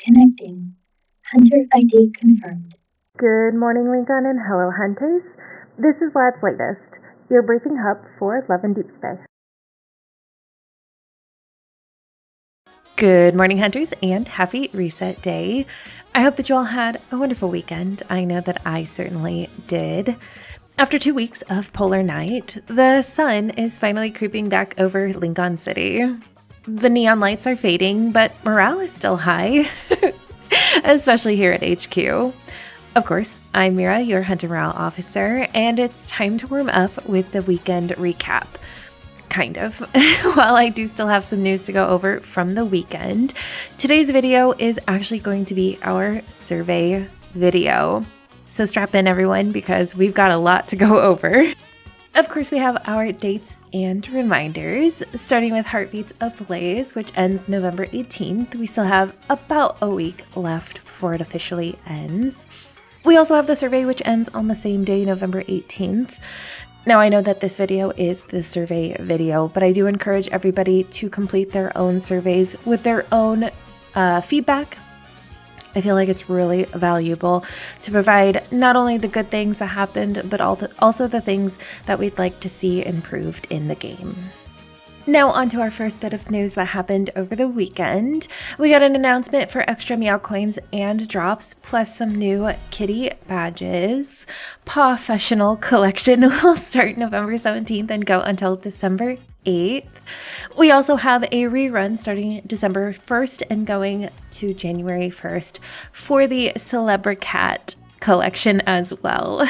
Connecting. Hunter ID confirmed. Good morning, Lincoln, and hello, hunters. This is Lad's Latest, your briefing hub for Love and Deepspace. Good morning, hunters, and happy reset day. I hope that you all had a wonderful weekend. I know that I certainly did. After 2 weeks of polar night, the sun is finally creeping back over Lincoln City. The neon lights are fading, but morale is still high, especially here at HQ. Of course, I'm Mira, your Hunter Morale Officer, and it's time to warm up with the weekend recap. Kind of. While I do still have some news to go over from the weekend, today's video is actually going to be our survey video. So strap in, everyone, because we've got a lot to go over. Of course, we have our dates and reminders, starting with Heartbeats Ablaze, which ends November 18th. We still have about a week left before it officially ends. We also have the survey, which ends on the same day, November 18th. Now, I know that this video is the survey video, but I do encourage everybody to complete their own surveys with their own feedback. I feel like it's really valuable to provide not only the good things that happened, but also the things that we'd like to see improved in the game. Now on to our first bit of news that happened over the weekend. We got an announcement for extra Meow Coins and drops, plus some new kitty badges. Professional Collection will start November 17th and go until December 8th. We also have a rerun starting December 1st and going to January 1st for the Celebricat collection as well.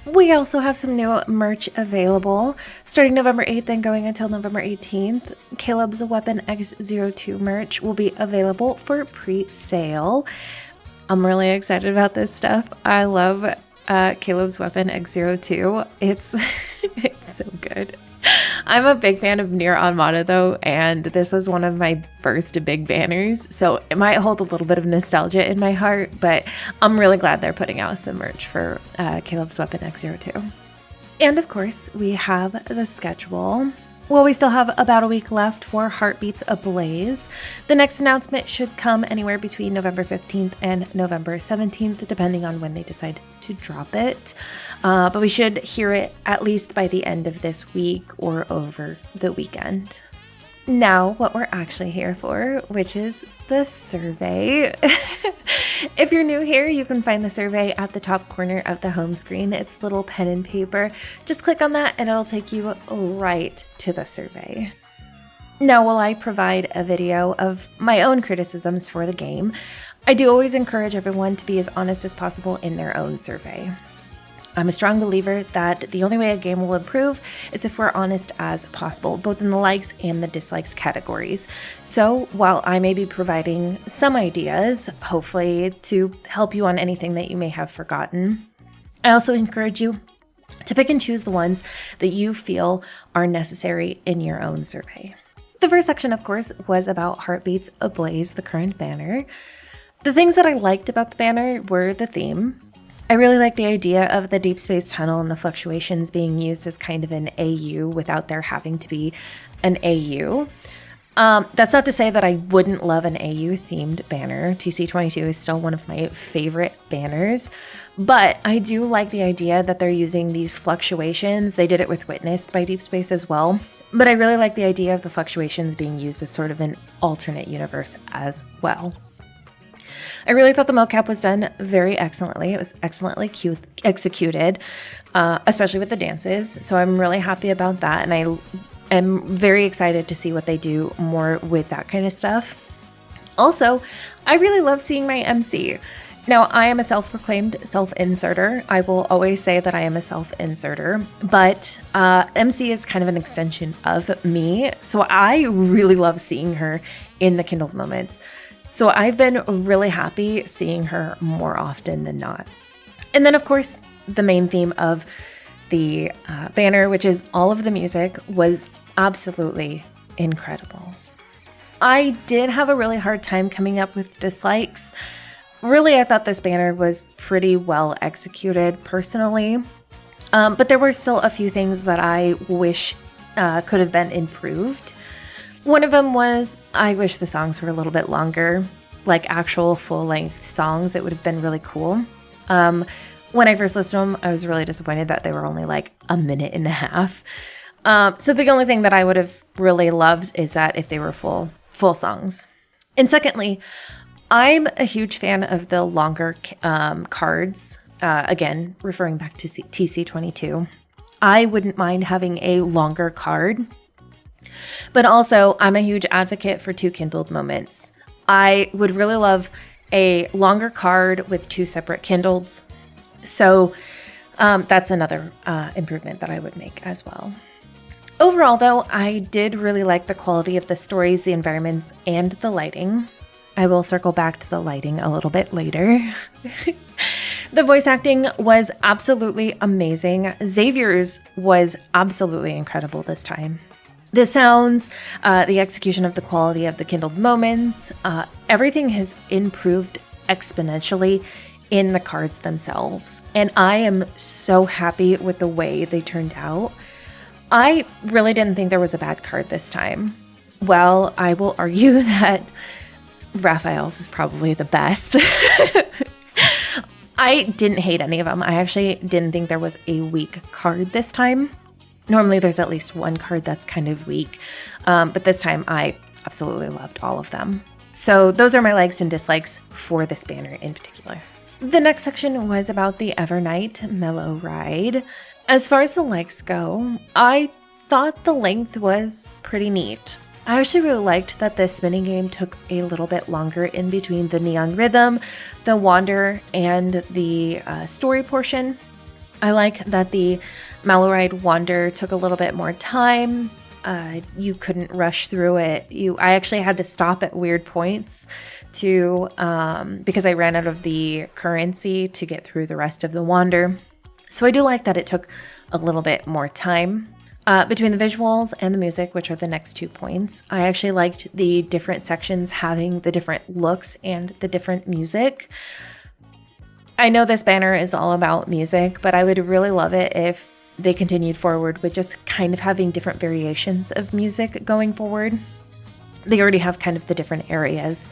We also have some new merch available starting November 8th and going until November 18th. Caleb's Weapon X02 merch will be available for pre-sale. I'm really excited about this stuff. I love Caleb's Weapon X02. It's so good. I'm a big fan of Nier Automata though, and this was one of my first big banners, so it might hold a little bit of nostalgia in my heart, but I'm really glad they're putting out some merch for Caleb's Weapon X02. And of course, we have the schedule. Well, we still have about a week left for Heartbeats Ablaze. The next announcement should come anywhere between November 15th and November 17th, depending on when they decide to drop it. But we should hear it at least by the end of this week or over the weekend. Now, what we're actually here for, which is the survey. If you're new here, you can find the survey at the top corner of the home screen. It's little pen and paper. Just click on that and it'll take you right to the survey. Now, while I provide a video of my own criticisms for the game, I do always encourage everyone to be as honest as possible in their own survey. I'm a strong believer that the only way a game will improve is if we're honest as possible, both in the likes and the dislikes categories. So while I may be providing some ideas, hopefully to help you on anything that you may have forgotten, I also encourage you to pick and choose the ones that you feel are necessary in your own survey. The first section, of course, was about Heartbeats Ablaze, the current banner. The things that I liked about the banner were the theme. I really like the idea of the deep space tunnel and the fluctuations being used as kind of an AU without there having to be an AU. That's not to say that I wouldn't love an AU themed banner. TC22 is still one of my favorite banners, but I do like the idea that they're using these fluctuations. They did it with Witnessed by Deep Space as well, but I really like the idea of the fluctuations being used as sort of an alternate universe as well. I really thought the mocap was done very excellently. It was excellently executed, especially with the dances. So I'm really happy about that. And I am very excited to see what they do more with that kind of stuff. Also, I really love seeing my MC. Now, I am a self-proclaimed self-inserter. I will always say that I am a self-inserter, but MC is kind of an extension of me. So I really love seeing her in the kindled moments. So I've been really happy seeing her more often than not. And then, of course, the main theme of the banner, which is all of the music, was absolutely incredible. I did have a really hard time coming up with dislikes. Really, I thought this banner was pretty well executed personally, but there were still a few things that I wish could have been improved. One of them was, I wish the songs were a little bit longer. like actual full-length songs, it would have been really cool. When I first listened to them, I was really disappointed that they were only like a minute and a half. So the only thing that I would have really loved is that if they were full songs. And secondly, I'm a huge fan of the longer cards. Again, referring back to TC22. I wouldn't mind having a longer card. But also, I'm a huge advocate for 2 kindled moments. I would really love a longer card with 2 separate kindleds. So that's another improvement that I would make as well. Overall, though, I did really like the quality of the stories, the environments, and the lighting. I will circle back to the lighting a little bit later. The voice acting was absolutely amazing. Xavier's was absolutely incredible this time. The sounds, the execution of the quality of the kindled moments, everything has improved exponentially in the cards themselves. And I am so happy with the way they turned out. I really didn't think there was a bad card this time. Well, I will argue that Raphael's was probably the best. I didn't hate any of them. I actually didn't think there was a weak card this time. Normally there's at least one card that's kind of weak, but this time I absolutely loved all of them. So those are my likes and dislikes for this banner in particular. The next section was about the Evernight Mellow Ride. As far as the likes go, I thought the length was pretty neat. I actually really liked that the spinning game took a little bit longer in between the neon rhythm, the wander, and the story portion. I like that the Mellow Ride Wander took a little bit more time. You couldn't rush through it. I actually had to stop at weird points to because I ran out of the currency to get through the rest of the Wander. So I do like that it took a little bit more time. Between the visuals and the music, which are the next 2 points, I actually liked the different sections having the different looks and the different music. I know this banner is all about music, but I would really love it if they continued forward with just kind of having different variations of music going forward. They already have kind of the different areas,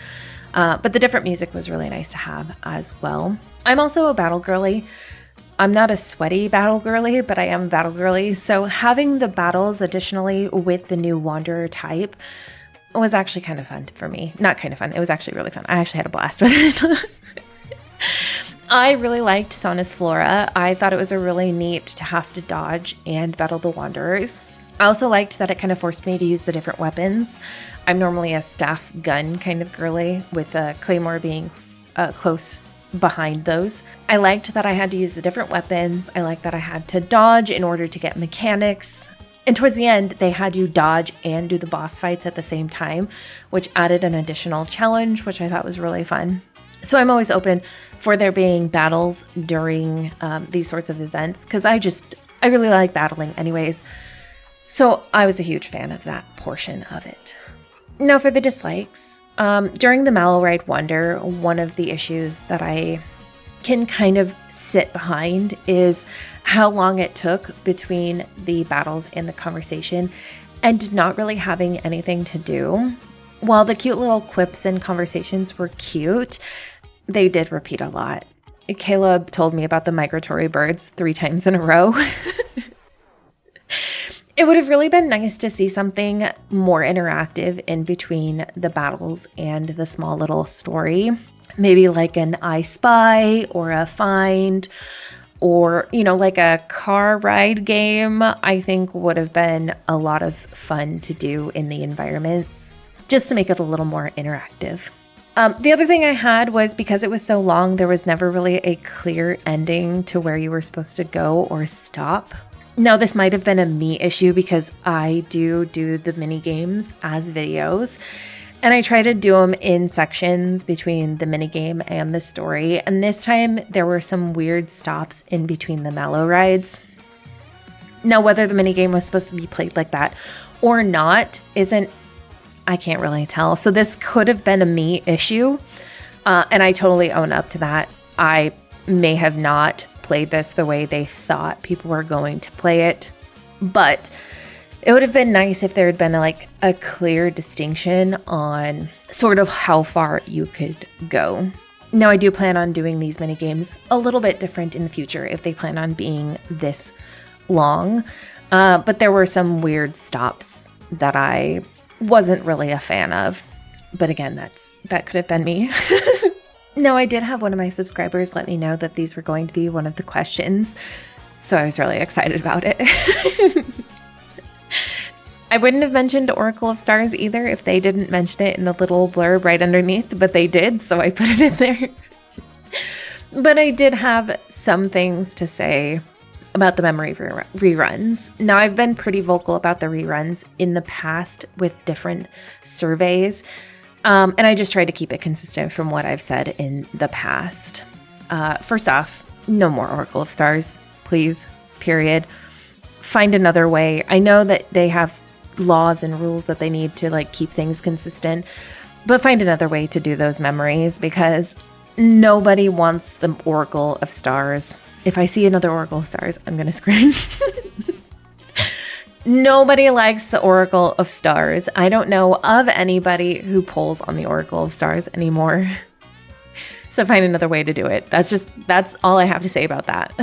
but the different music was really nice to have as well. I'm also a battle girly. I'm not a sweaty battle girly, but I am a battle girly. So having the battles additionally with the new Wanderer type was actually kind of fun for me. Not kind of fun. It was actually really fun. I actually had a blast with it. I really liked Sonus Flora. I thought it was a really neat to have to dodge and battle the Wanderers. I also liked that it kind of forced me to use the different weapons. I'm normally a staff gun kind of girly, with a Claymore being close behind those. I liked that I had to use the different weapons. I liked that I had to dodge in order to get mechanics. And towards the end, they had you dodge and do the boss fights at the same time, which added an additional challenge, which I thought was really fun. So I'm always open for there being battles during these sorts of events, because I really like battling anyways. So I was a huge fan of that portion of it. Now for the dislikes. During the Mellow Ride Wander, one of the issues that I can kind of sit behind is how long it took between the battles and the conversation, and not really having anything to do. While the cute little quips and conversations were cute, they did repeat a lot. Caleb told me about the migratory birds 3 times in a row. It would have really been nice to see something more interactive in between the battles and the small little story. Maybe like an I Spy or a Find, or, like a car ride game, I think would have been a lot of fun to do in the environments, just to make it a little more interactive. The other thing I had was, because it was so long, there was never really a clear ending to where you were supposed to go or stop. Now, this might have been a me issue because I do the mini games as videos, and I try to do them in sections between the mini game and the story. And this time there were some weird stops in between the Mellow Rides. Now, whether the mini game was supposed to be played like that or not I can't really tell. So this could have been a me issue, and I totally own up to that. I may have not played this the way they thought people were going to play it, but it would have been nice if there had been a clear distinction on sort of how far you could go. Now, I do plan on doing these mini games a little bit different in the future if they plan on being this long. But there were some weird stops that I wasn't really a fan of. But again, that could have been me. No, I did have one of my subscribers let me know that these were going to be one of the questions. So I was really excited about it. I wouldn't have mentioned Oracle of Stars either if they didn't mention it in the little blurb right underneath, but they did, so I put it in there. But I did have some things to say about the memory reruns. Now, I've been pretty vocal about the reruns in the past with different surveys, and I just try to keep it consistent from what I've said in the past. First off, no more Oracle of Stars, please, period. Find another way. I know that they have laws and rules that they need to like keep things consistent, but find another way to do those memories because nobody wants the Oracle of Stars. If I see another Oracle of Stars, I'm gonna scream. Nobody likes the Oracle of Stars. I don't know of anybody who pulls on the Oracle of Stars anymore. So find another way to do it. That's all I have to say about that.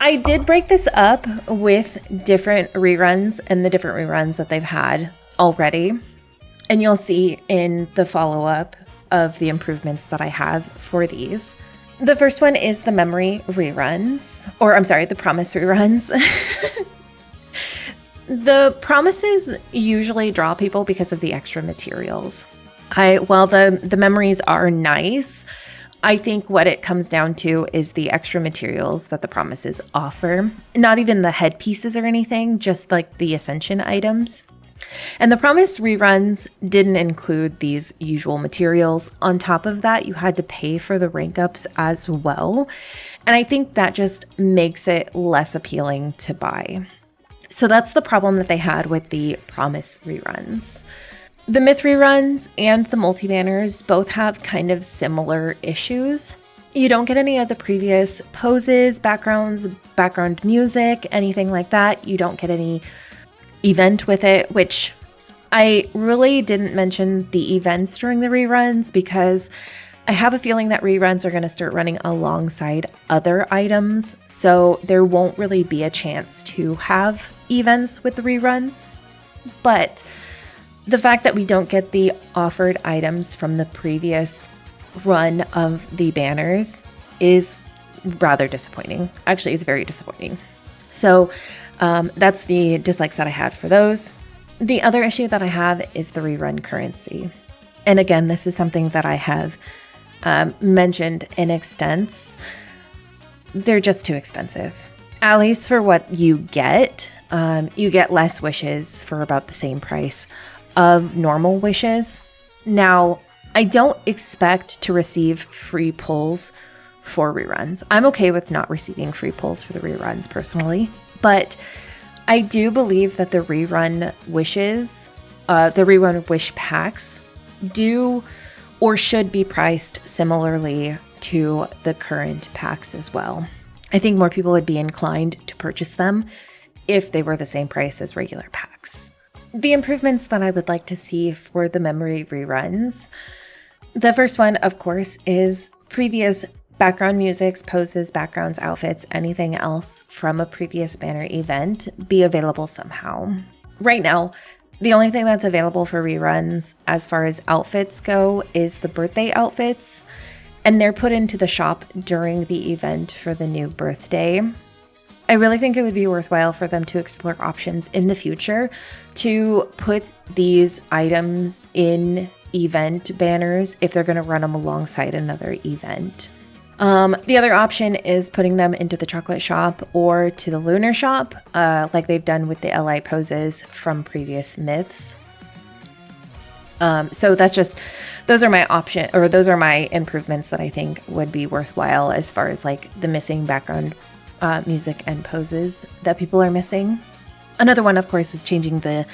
I did break this up with different reruns and the different reruns that they've had already. And you'll see in the follow-up of the improvements that I have for these. The first one is the memory reruns, or I'm sorry, the promise reruns. The promises usually draw people because of the extra materials. While the memories are nice, I think what it comes down to is the extra materials that the promises offer. Not even the headpieces or anything, just like the Ascension items. And the promise reruns didn't include these usual materials. On top of that, you had to pay for the rank ups as well. And I think that just makes it less appealing to buy. So that's the problem that they had with the promise reruns. The myth reruns and the multi-banners both have kind of similar issues. You don't get any of the previous poses, backgrounds, background music, anything like that. You don't get any event with it, which I really didn't mention the events during the reruns because I have a feeling that reruns are going to start running alongside other items. So there won't really be a chance to have events with the reruns. But the fact that we don't get the offered items from the previous run of the banners is rather disappointing. Actually, it's very disappointing. So that's the dislikes that I had for those. The other issue that I have is the rerun currency. And again, this is something that I have mentioned in extents. They're just too expensive. At least for what you get less wishes for about the same price of normal wishes. Now, I don't expect to receive free pulls for reruns. I'm okay with not receiving free pulls for the reruns personally, but I do believe that the rerun wishes, the rerun wish packs do or should be priced similarly to the current packs as well. I think more people would be inclined to purchase them if they were the same price as regular packs. The improvements that I would like to see for the memory reruns. The first one, of course, is previous background musics, poses, backgrounds, outfits, anything else from a previous banner event be available somehow. Right now, the only thing that's available for reruns as far as outfits go is the birthday outfits, and they're put into the shop during the event for the new birthday. I really think it would be worthwhile for them to explore options in the future to put these items in event banners if they're going to run them alongside another event. The other option is putting them into the chocolate shop or to the lunar shop, like they've done with the LI poses from previous myths. So those are my improvements that I think would be worthwhile as far as like the missing background music and poses that people are missing. Another one, of course, is changing the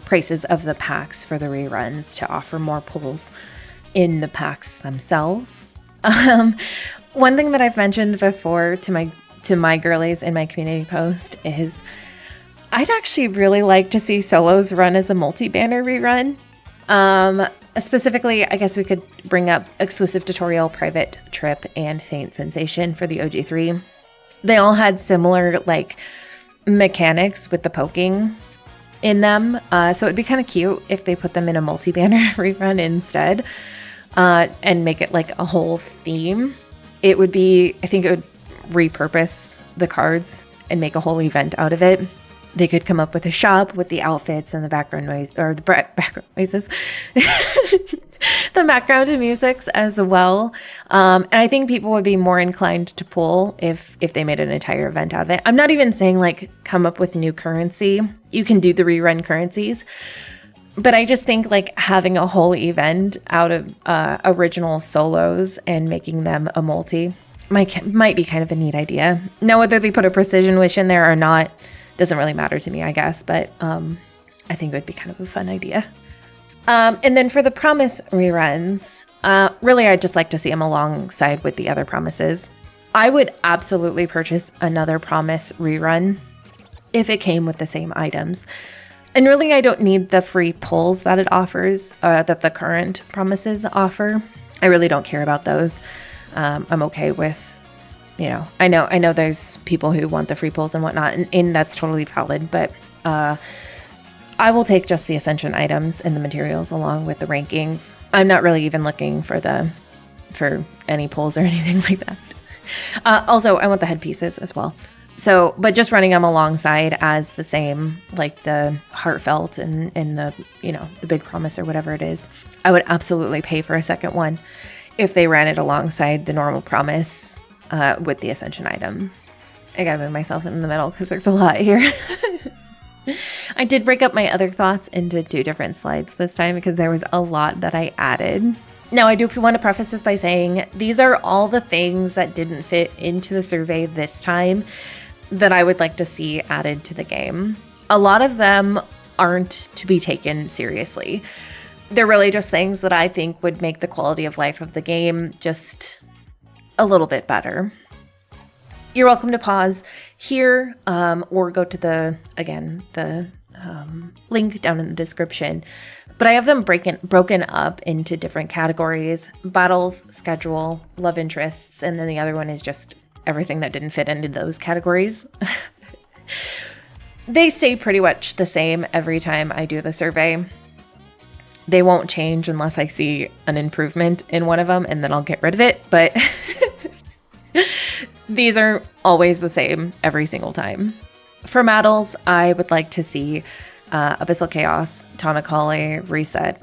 prices of the packs for the reruns to offer more pulls in the packs themselves. One thing that I've mentioned before to my girlies in my community post is I'd actually really like to see solos run as a multi-banner rerun. Specifically, I guess we could bring up Exclusive Tutorial, Private Trip, and Faint Sensation for the OG3. They all had similar like mechanics with the poking in them. So it'd be kind of cute if they put them in a multi-banner rerun instead, and make it like a whole theme. It would be, I think it would repurpose the cards and make a whole event out of it. They could come up with a shop with the outfits and the background noise, or the background noises, the background and musics as well. And I think people would be more inclined to pull if they made an entire event out of it. I'm not even saying like come up with new currency. You can do the rerun currencies. But I just think like having a whole event out of original solos and making them a multi might be kind of a neat idea. Now, whether they put a precision wish in there or not, doesn't really matter to me, I guess, but I think it would be kind of a fun idea. And then for the promise reruns, really, I'd just like to see them alongside with the other promises. I would absolutely purchase another promise rerun if it came with the same items. And really, I don't need the free pulls that it offers, that the current promises offer. I really don't care about those. I'm okay with, I know there's people who want the free pulls and whatnot, and that's totally valid, but I will take just the Ascension items and the materials along with the rankings. I'm not really even looking for any pulls or anything like that. Also, I want the headpieces as well. So, but just running them alongside as the same, like the heartfelt and the, the big promise or whatever it is, I would absolutely pay for a second one if they ran it alongside the normal promise with the Ascension items. I gotta move myself in the middle because there's a lot here. I did break up my other thoughts into 2 different slides this time because there was a lot that I added. Now, I do want to preface this by saying these are all the things that didn't fit into the survey this time that I would like to see added to the game. A lot of them aren't to be taken seriously. They're really just things that I think would make the quality of life of the game just a little bit better. You're welcome to pause here or go to the link down in the description. But I have them broken up into different categories: battles, schedule, love interests, and then the other one is just everything that didn't fit into those categories. They stay pretty much the same every time I do the survey. They won't change unless I see an improvement in one of them, and then I'll get rid of it. But these are always the same every single time. For battles, I would like to see Abyssal Chaos, Tanakali, Reset.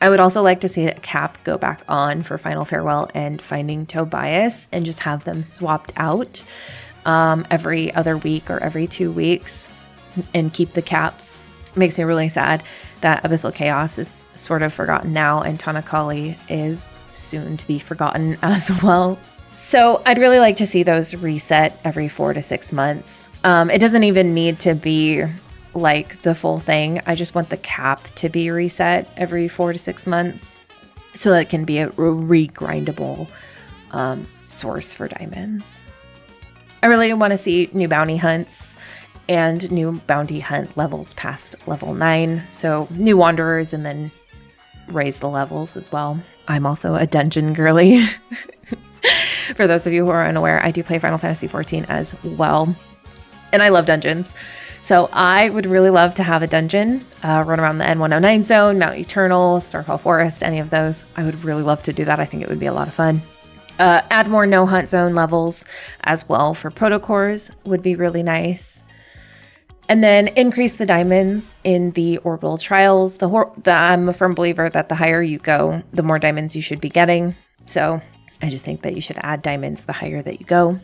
I would also like to see a cap go back on for Final Farewell and Finding Tobias and just have them swapped out every other week or every 2 weeks and keep the caps. It makes me really sad that Abyssal Chaos is sort of forgotten now and Tanakali is soon to be forgotten as well. So I'd really like to see those reset every 4 to 6 months. It doesn't even need to be like the full thing. I just want the cap to be reset every 4 to 6 months so that it can be a regrindable source for diamonds. I really want to see new bounty hunts and new bounty hunt levels past level 9. So new wanderers and then raise the levels as well. I'm also a dungeon girly. For those of you who are unaware, I do play Final Fantasy XIV as well. And I love dungeons. So I would really love to have a dungeon run around the N109 zone, Mount Eternal, Starfall Forest, any of those. I would really love to do that. I think it would be a lot of fun. Add more no hunt zone levels as well for protocors would be really nice. And then increase the diamonds in the orbital trials. I'm a firm believer that the higher you go, the more diamonds you should be getting. So I just think that you should add diamonds the higher that you go.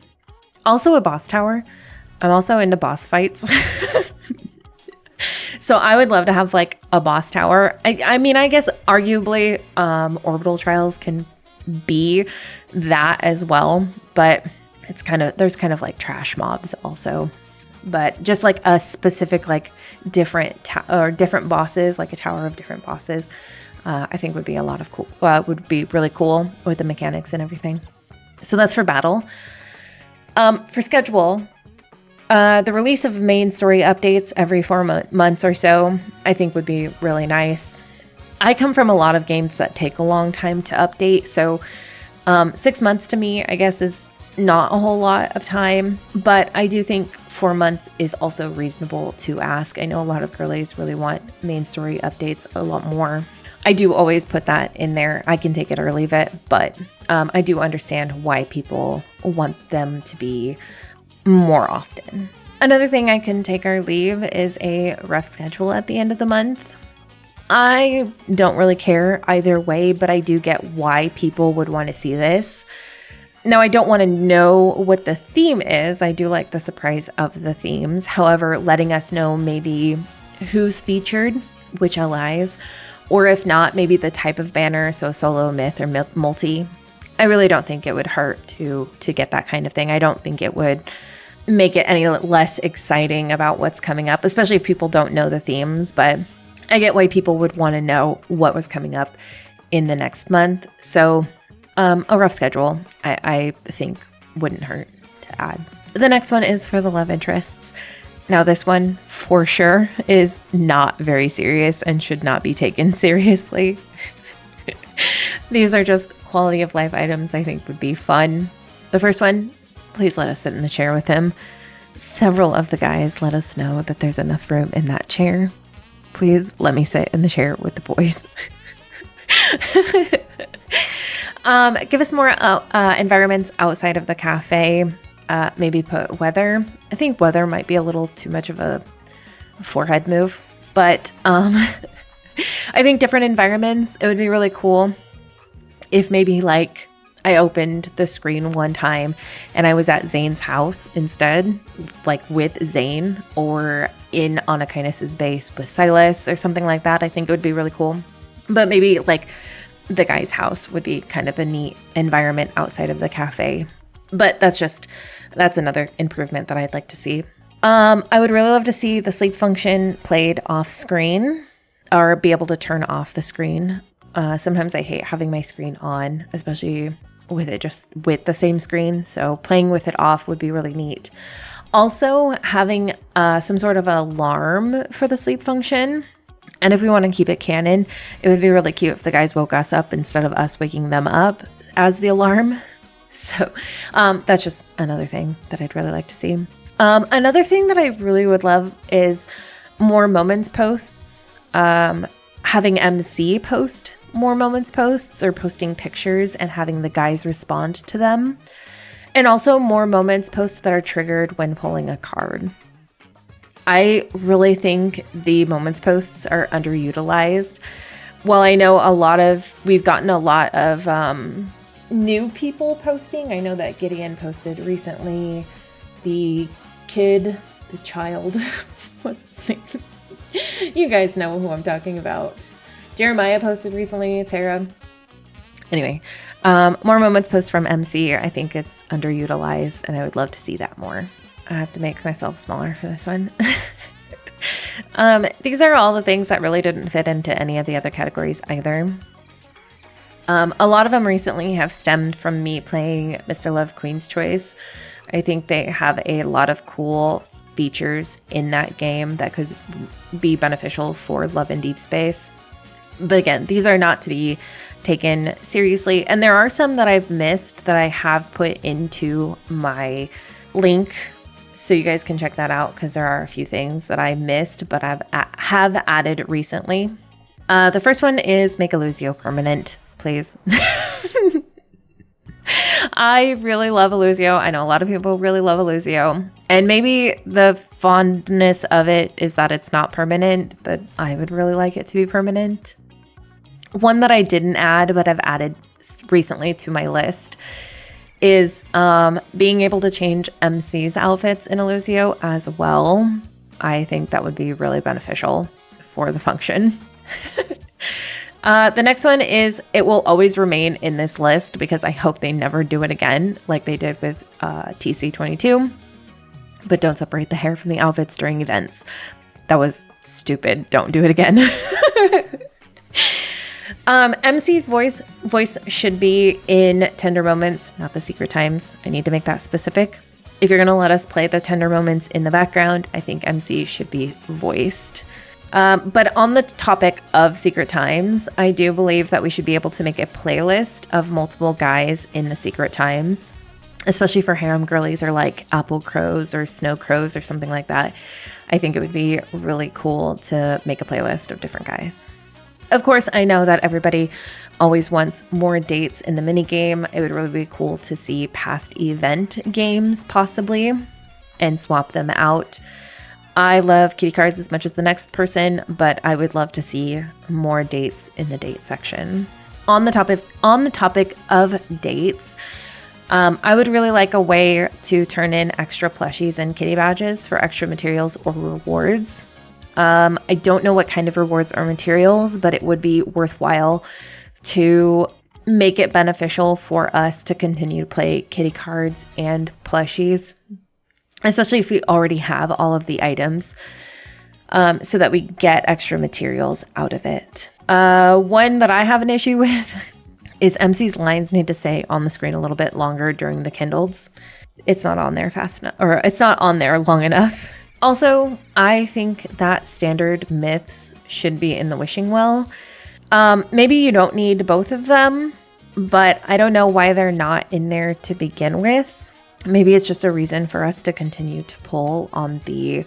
Also a boss tower. I'm also into boss fights. So I would love to have like a boss tower. I mean, I guess arguably orbital trials can be that as well, but there's kind of like trash mobs also. But just like a specific like different bosses, like a tower of different bosses, I think would be a lot of cool. Would be really cool with the mechanics and everything. So that's for battle. For schedule, the release of main story updates every 4 months or so, I think would be really nice. I come from a lot of games that take a long time to update. So 6 months to me, I guess, is not a whole lot of time. But I do think 4 months is also reasonable to ask. I know a lot of girlies really want main story updates a lot more. I do always put that in there. I can take it or leave it, but I do understand why people want them to be more often. Another thing I can take or leave is a rough schedule at the end of the month. I don't really care either way, but I do get why people would want to see this. Now, I don't want to know what the theme is. I do like the surprise of the themes. However, letting us know maybe who's featured, which allies, or if not, maybe the type of banner, so solo, myth, or multi. I really don't think it would hurt to get that kind of thing. I don't think it would make it any less exciting about what's coming up, especially if people don't know the themes. But I get why people would want to know what was coming up in the next month. So a rough schedule, I think, wouldn't hurt to add. The next one is for the love interests. Now, this one for sure is not very serious and should not be taken seriously. These are just quality of life items I think would be fun. The first one, please let us sit in the chair with him. Several of the guys let us know that there's enough room in that chair. Please let me sit in the chair with the boys. Give us more environments outside of the cafe. Maybe put weather. I think weather might be a little too much of a forehead move, but I think different environments, it would be really cool if maybe like I opened the screen one time and I was at Zane's house instead, like with Zane, or in Anakinas's base with Silas or something like that. I think it would be really cool. But maybe like the guy's house would be kind of a neat environment outside of the cafe. But that's another improvement that I'd like to see. I would really love to see the sleep function played off screen, or be able to turn off the screen. Sometimes I hate having my screen on, especially with it just with the same screen. So playing with it off would be really neat. Also having some sort of alarm for the sleep function. And if we want to keep it canon, it would be really cute if the guys woke us up instead of us waking them up as the alarm. So that's just another thing that I'd really like to see. Another thing that I really would love is more moments posts. Having MC post more moments posts, or posting pictures and having the guys respond to them. And also more moments posts that are triggered when pulling a card. I really think the moments posts are underutilized. While I know we've gotten a lot of new people posting. I know that Gideon posted recently. The child, what's his name? You guys know who I'm talking about. Jeremiah posted recently, Tara. Anyway, more moments posts from MC. I think it's underutilized and I would love to see that more. I have to make myself smaller for this one. These are all the things that really didn't fit into any of the other categories either. A lot of them recently have stemmed from me playing Mr. Love Queen's Choice. I think they have a lot of cool features in that game that could be beneficial for Love and Deepspace. But again, these are not to be taken seriously. And there are some that I've missed that I have put into my link, so you guys can check that out, because there are a few things that I missed but have added recently. The first one is make Illusio permanent, please. I really love Illusio. I know a lot of people really love Illusio. And maybe the fondness of it is that it's not permanent, but I would really like it to be permanent. One that I didn't add, but I've added recently to my list, is being able to change MC's outfits in Illusio as well. I think that would be really beneficial for the function. The next one is it will always remain in this list because I hope they never do it again like they did with TC22. But don't separate the hair from the outfits during events. That was stupid. Don't do it again. MC's voice should be in tender moments, not the secret times. I need to make that specific. If you're going to let us play the tender moments in the background, I think MC should be voiced. But on the topic of secret times, I do believe that we should be able to make a playlist of multiple guys in the secret times, especially for harem girlies or like apple crows or snow crows or something like that. I think it would be really cool to make a playlist of different guys. Of course, I know that everybody always wants more dates in the minigame. It would really be cool to see past event games possibly and swap them out. I love kitty cards as much as the next person, but I would love to see more dates in the date section. On the topic of dates, I would really like a way to turn in extra plushies and kitty badges for extra materials or rewards. I don't know what kind of rewards or materials, but it would be worthwhile to make it beneficial for us to continue to play kitty cards and plushies, especially if we already have all of the items, so that we get extra materials out of it. One that I have an issue with is MC's lines need to stay on the screen a little bit longer during the Kindles. It's not on there fast enough, or it's not on there long enough. Also, I think that standard myths should be in the wishing well. Maybe you don't need both of them, but I don't know why they're not in there to begin with. Maybe it's just a reason for us to continue to pull on the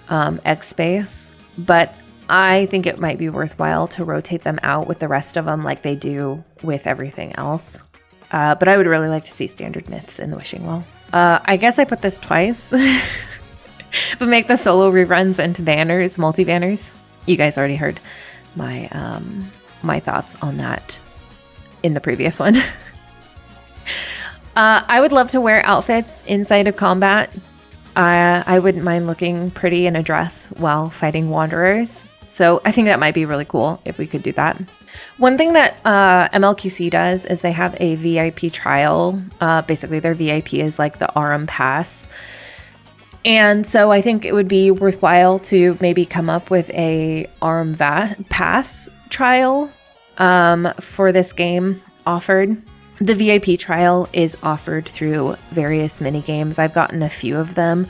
X space, but I think it might be worthwhile to rotate them out with the rest of them like they do with everything else. But I would really like to see standard myths in the wishing well. I guess I put this twice, but make the solo reruns into banners, multi-banners. You guys already heard my my thoughts on that in the previous one. I would love to wear outfits inside of combat. I wouldn't mind looking pretty in a dress while fighting wanderers. So I think that might be really cool if we could do that. One thing that MLQC does is they have a VIP trial. Basically, their VIP is like the RM pass. And so I think it would be worthwhile to maybe come up with a RM pass trial for this game offered. The VIP trial is offered through various mini games. I've gotten a few of them.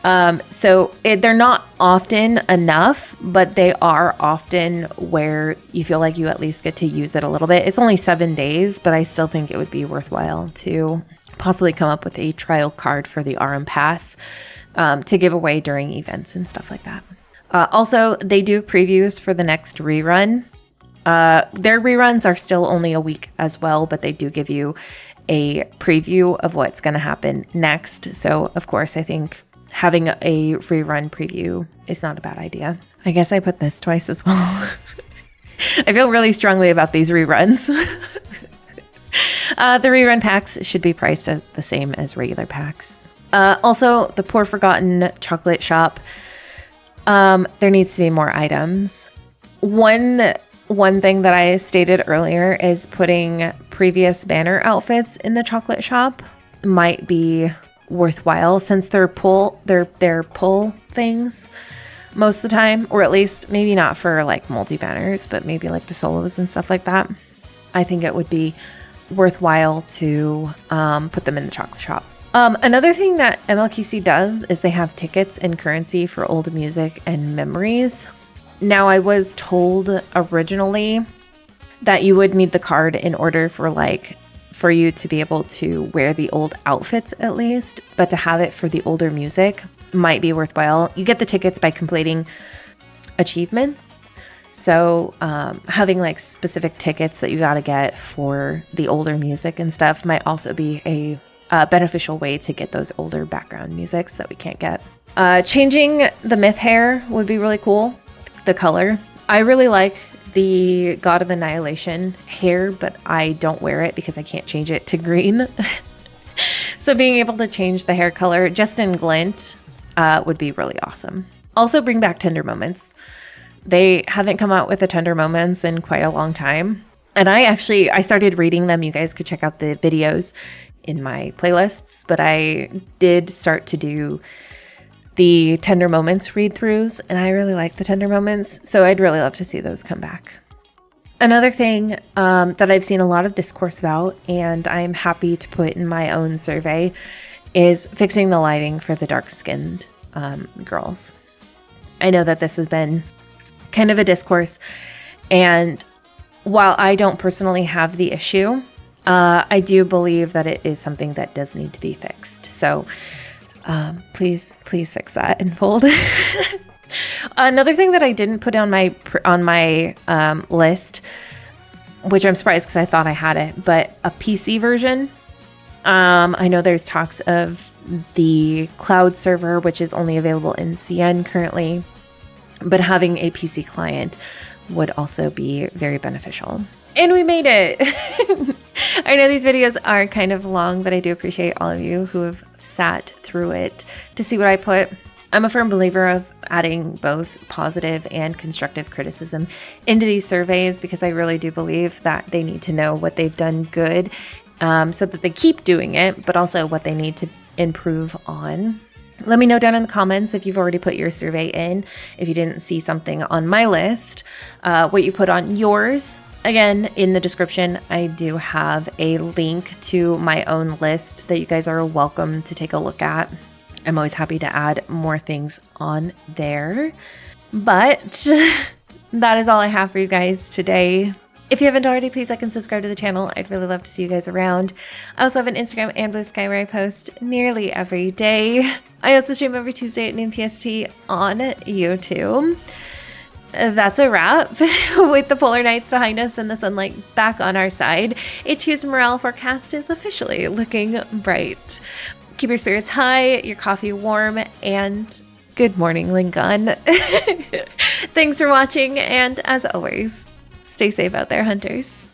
They're not often enough, but they are often where you feel like you at least get to use it a little bit. It's only 7 days, but I still think it would be worthwhile to possibly come up with a trial card for the RM Pass to give away during events and stuff like that. Also, they do previews for the next rerun. Their reruns are still only a week as well, but they do give you a preview of what's going to happen next. So, of course, I think having a rerun preview is not a bad idea. I guess I put this twice as well. I feel really strongly about these reruns. The rerun packs should be priced at the same as regular packs. Also, the Poor Forgotten chocolate shop. There needs to be more items. One thing that I stated earlier is putting previous banner outfits in the chocolate shop might be worthwhile since they're pull things most of the time, or at least maybe not for like multi-banners, but maybe like the solos and stuff like that. I think it would be worthwhile to put them in the chocolate shop. Another thing that MLQC does is they have tickets and currency for old music and memories. Now, I was told originally that you would need the card in order for you to be able to wear the old outfits at least, but to have it for the older music might be worthwhile. You get the tickets by completing achievements. So having like specific tickets that you got to get for the older music and stuff might also be a beneficial way to get those older background musics that we can't get. Changing the myth hair would be really cool. The color. I really like the God of Annihilation hair, but I don't wear it because I can't change it to green. So being able to change the hair color just in glint would be really awesome. Also bring back Tender Moments. They haven't come out with the Tender Moments in quite a long time. And I started reading them. You guys could check out the videos in my playlists, but I did start to do the Tender Moments read-throughs, and I really like the Tender Moments, so I'd really love to see those come back. Another thing that I've seen a lot of discourse about, and I'm happy to put in my own survey, is fixing the lighting for the dark-skinned girls. I know that this has been kind of a discourse. And while I don't personally have the issue, I do believe that it is something that does need to be fixed. So please fix that, Infold. Another thing that I didn't put on my list, which I'm surprised because I thought I had it, but a PC version. I know there's talks of the cloud server, which is only available in CN currently, but having a PC client would also be very beneficial. And we made it. I know these videos are kind of long, but I do appreciate all of you who have sat through it to see what I put. I'm a firm believer of adding both positive and constructive criticism into these surveys because I really do believe that they need to know what they've done good so that they keep doing it, but also what they need to improve on. Let me know down in the comments if you've already put your survey in, if you didn't see something on my list, what you put on yours. Again, in the description, I do have a link to my own list that you guys are welcome to take a look at. I'm always happy to add more things on there. But that is all I have for you guys today. If you haven't already, please like and subscribe to the channel. I'd really love to see you guys around. I also have an Instagram and Blue Sky where I post nearly every day. I also stream every Tuesday at noon PST on YouTube. That's a wrap. With the polar nights behind us and the sunlight back on our side, HQ's morale forecast is officially looking bright. Keep your spirits high, your coffee warm, and good morning, Lincoln. Thanks for watching, and as always, stay safe out there, hunters.